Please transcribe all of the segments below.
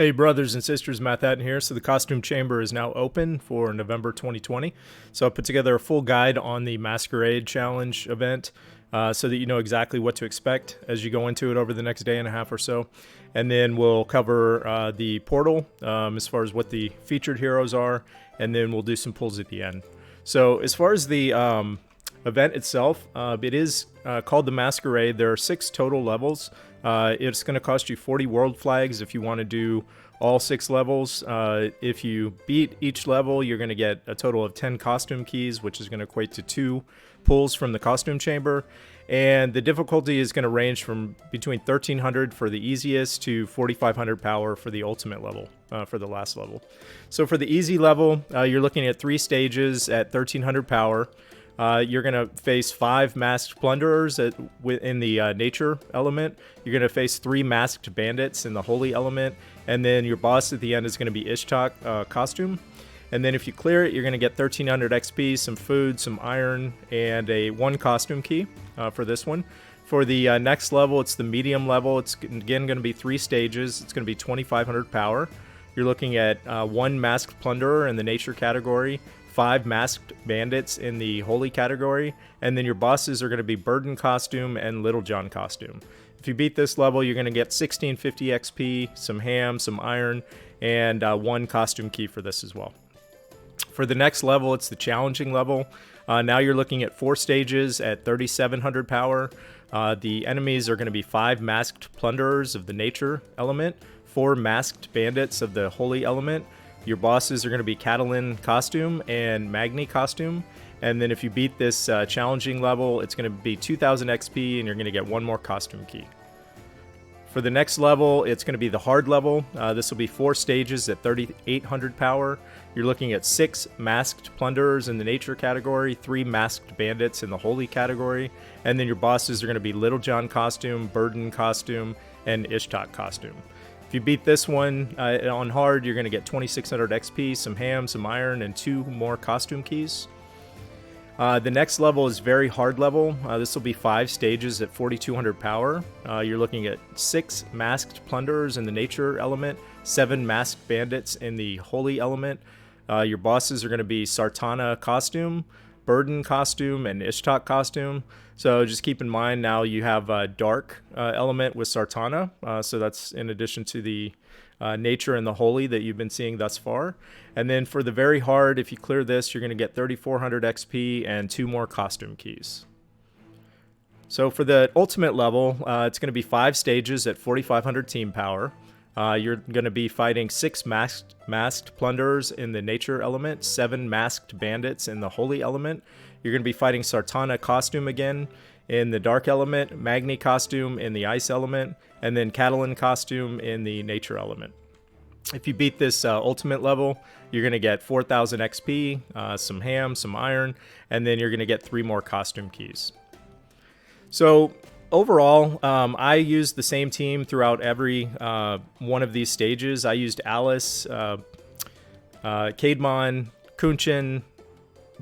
Hey brothers and sisters, Matt Hatton here. So the costume chamber is now open for November 2020. So I put together a full guide on the Masquerade Challenge event so that you know exactly what to expect as you go into it over the next day and a half or so. And then we'll cover the portal as far as what the featured heroes are, and then we'll do some pulls at the end. So as far as the event itself, it is called the Masquerade. There are 6 total levels. It's going to cost you 40 world flags if you want to do all 6 levels. If you beat each level, you're going to get a total of 10 costume keys, which is going to equate to 2 pulls from the costume chamber. And the difficulty is going to range from between 1300 for the easiest to 4500 power for the ultimate level, for the last level. So for the easy level, you're looking at 3 stages at 1300 power. You're going to face 5 masked plunderers in the nature element. You're going to face 3 masked bandits in the holy element. And then your boss at the end is going to be Ishtak costume. And then if you clear it, you're going to get 1300 XP, some food, some iron, and a 1 costume key for this one. For the next level, it's the medium level. It's again going to be 3 stages. It's going to be 2500 power. You're looking at 1 masked plunderer in the nature category, 5 masked bandits in the holy category, and then your bosses are going to be Burden costume and Little John costume. If you beat this level, you're going to get 1650 XP, some ham, some iron, and 1 costume key for this as well. For the next level, it's the challenging level. Now you're looking at 4 stages at 3700 power. The enemies are going to be 5 masked plunderers of the nature element, 4 masked bandits of the holy element. Your bosses are going to be Catalan costume and Magni costume. And then if you beat this challenging level, it's going to be 2000 XP and you're going to get 1 more costume key. For the next level, it's going to be the hard level. This will be 4 stages at 3800 power. You're looking at 6 masked plunderers in the nature category, 3 masked bandits in the holy category. And then your bosses are going to be Little John costume, Burden costume, and Ishtak costume. If you beat this one on hard, you're going to get 2600 XP, some ham, some iron, and 2 more costume keys. The next level is very hard level. This will be 5 stages at 4200 power. You're looking at 6 masked plunderers in the nature element, 7 masked bandits in the holy element. Your bosses are going to be Sartana costume, Burden costume, and Ishtak costume. So just keep in mind now you have a dark element with Sartana. So that's in addition to the nature and the holy that you've been seeing thus far. And then for the very hard, if you clear this, you're going to get 3400 XP and 2 more costume keys. So for the ultimate level, it's going to be 5 stages at 4500 team power. You're going to be fighting 6 masked plunderers in the nature element, 7 masked bandits in the holy element. You're going to be fighting Sartana costume again in the dark element, Magni costume in the ice element, and then Catalan costume in the nature element. If you beat this ultimate level, you're going to get 4000 XP, some ham, some iron, and then you're going to get 3 more costume keys. So overall, I used the same team throughout every one of these stages. I used Alice, Kademon, Kunchin,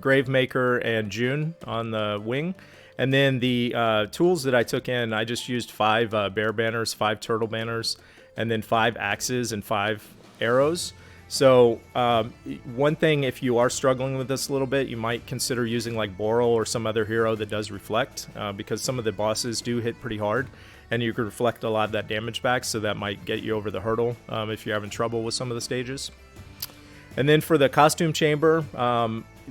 Gravemaker, and Joon on the wing. And then the tools that I took in, I just used 5 bear banners, 5 turtle banners, and then 5 axes and 5 arrows. So one thing, if you are struggling with this a little bit, you might consider using like Boral or some other hero that does reflect, because some of the bosses do hit pretty hard, and you can reflect a lot of that damage back, so that might get you over the hurdle if you're having trouble with some of the stages. And then for the costume chamber,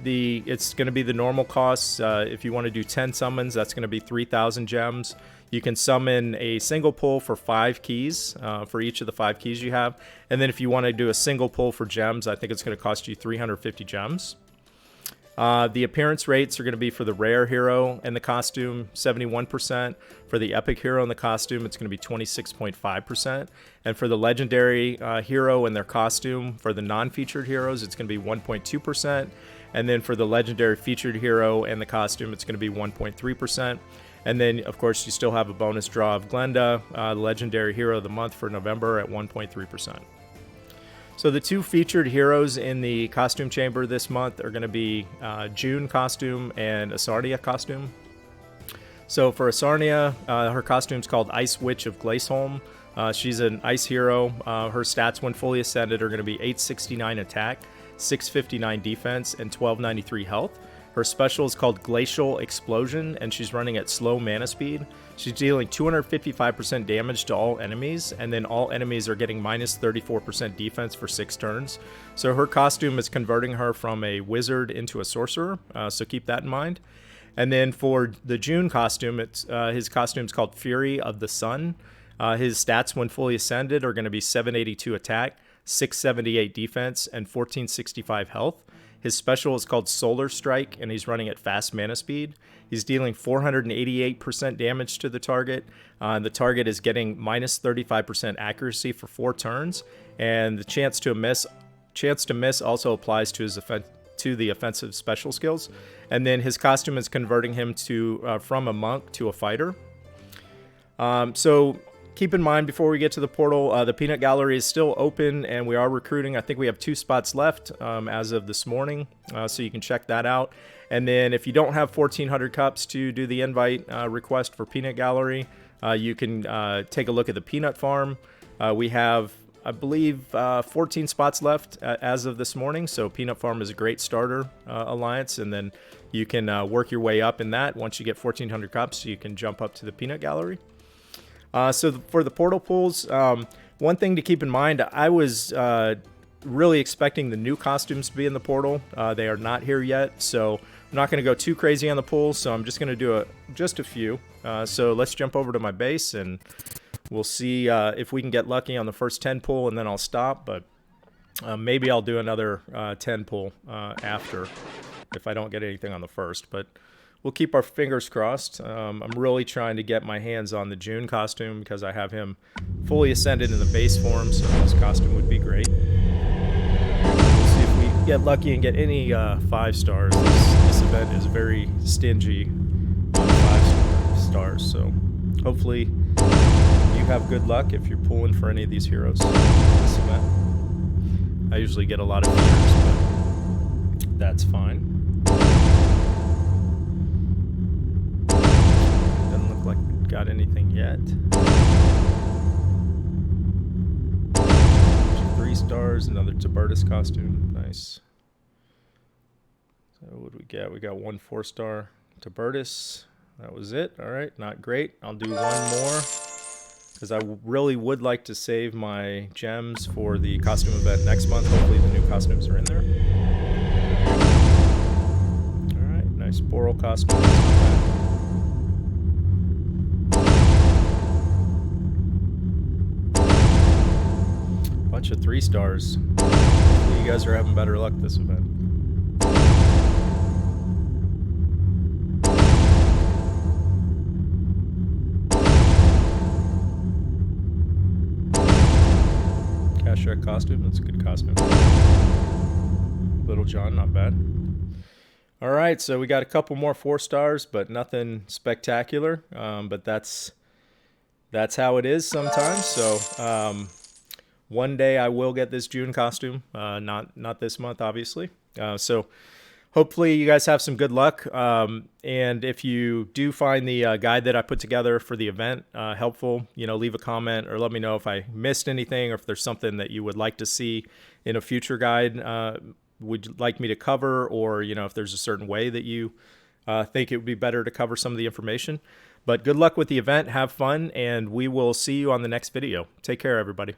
it's going to be the normal costs. If you want to do 10 summons, that's going to be 3000 gems. You can summon a single pull for 5 keys for each of the 5 keys you have. And then if you want to do a single pull for gems, I think it's going to cost you 350 gems. The appearance rates are going to be for the rare hero and the costume, 71%. For the epic hero and the costume, it's going to be 26.5%. And for the legendary hero and their costume, for the non-featured heroes, it's going to be 1.2%. And then for the legendary featured hero and the costume, it's going to be 1.3%. And then, of course, you still have a bonus draw of Glenda, the legendary hero of the month for November at 1.3%. So the 2 featured heroes in the costume chamber this month are going to be Joon costume and Isarnia costume. So for Isarnia, her costume is called Ice Witch of Glaceholm. She's an ice hero. Her stats when fully ascended are going to be 869 attack, 659 defense, and 1293 health. Her special is called Glacial Explosion, and she's running at slow mana speed. She's dealing 255% damage to all enemies, and then all enemies are getting minus 34% defense for 6 turns. So her costume is converting her from a wizard into a sorcerer, so keep that in mind. And then for the Joon costume, his costume is called Fury of the Sun. His stats when fully ascended are going to be 782 attack, 678 defense, and 1465 health. His special is called Solar Strike, and he's running at fast mana speed. He's dealing 488% damage to the target. The target is getting minus 35% accuracy for 4 turns, and the chance to miss also applies to the offensive special skills. And then his costume is converting him to from a monk to a fighter. So keep in mind, before we get to the portal, the peanut gallery is still open and we are recruiting. I think we have 2 spots left as of this morning, so you can check that out. And then if you don't have 1,400 cups to do the invite request for peanut gallery, you can take a look at the peanut farm. We have, I believe, 14 spots left as of this morning, so peanut farm is a great starter alliance, and then you can work your way up in that. Once you get 1,400 cups, you can jump up to the peanut gallery. So for the portal pools, one thing to keep in mind, I was really expecting the new costumes to be in the portal. They are not here yet, so I'm not going to go too crazy on the pools, so I'm just going to do just a few. So let's jump over to my base, and we'll see if we can get lucky on the first 10 pull, and then I'll stop, but maybe I'll do another 10 pull after if I don't get anything on the first, but we'll keep our fingers crossed. I'm really trying to get my hands on the Joon costume because I have him fully ascended in the base form, so this costume would be great. We'll see if we get lucky and get any 5 stars. This event is very stingy on 5 stars, so hopefully you have good luck if you're pulling for any of these heroes this event. I usually get a lot of heroes, but that's fine. Like we've got anything yet. 3 stars, another Tibertus costume. Nice. So what do we get? We got 1 4-star Tibertus. That was it. All right, not great. I'll do 1 more because I really would like to save my gems for the costume event next month. Hopefully the new costumes are in there. All right, nice Boral costume. Bunch of 3 stars. Hopefully you guys are having better luck this event. Kashyyyk costume, that's a good costume. Little John, not bad. Alright, so we got a couple more 4 stars, but nothing spectacular. But that's how it is sometimes. So one day I will get this Joon costume, not this month, obviously. So hopefully you guys have some good luck. And if you do find the guide that I put together for the event helpful, leave a comment or let me know if I missed anything or if there's something that you would like to see in a future guide would you like me to cover, or if there's a certain way that you think it would be better to cover some of the information. But good luck with the event, have fun, and we will see you on the next video. Take care, everybody.